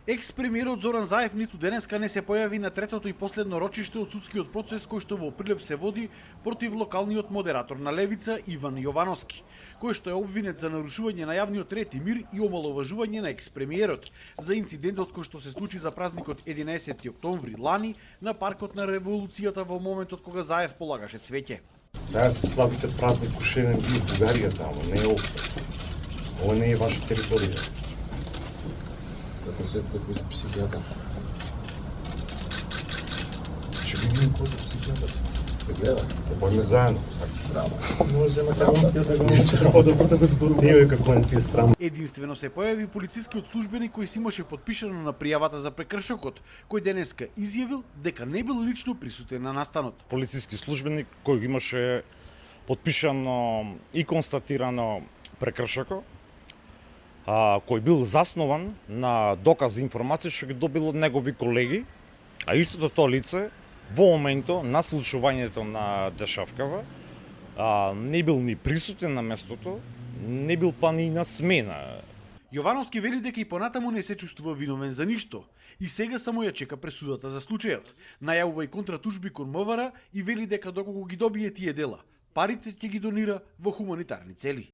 Екс-премиерот Зоран Заев ниту денеска не се појави на третото и последно рочиште од судскиот процес кој што во Прилеп се води против локалниот модератор на левица Иван Јовановски, кој што е обвинет за нарушување на јавниот ред и мир и омаловажување на екс-премиерот за инцидентот кој што се случи за празникот 11 октомври лани на паркот на Револуцијата во моментот кога Заев полагаше цвеќе. Да се славите празник ушеден и в Бугаријата, ама не е овде. Ова не е ваша територија. Како се психијатар? Ще ги видим кој е психијатар. Се гледа? Појме заедно. Срама. Може македонскиот да го зборува. Не е како не ти е срам. Единствено се појави полицискиот службеник кој си имаше подпишано на пријавата за прекршокот, кој денеска изјавил дека не бил лично присутен на настанот. Полициски службеник кој имаше подпишано и констатирано прекршокот, кој бил заснован на докази и информации што ги добил од негови колеги, а истото тоа лице во моментот на случувањето на дешавкава не бил ни присутен на местото, не бил па ни на смена. Јовановски вели дека и понатаму не се чувствува виновен за ништо и сега само ја чека пресудата за случајот. Најавува и контратужби кон МВР и вели дека доколку ги добие тие дела, парите ќе ги донира во хуманитарни цели.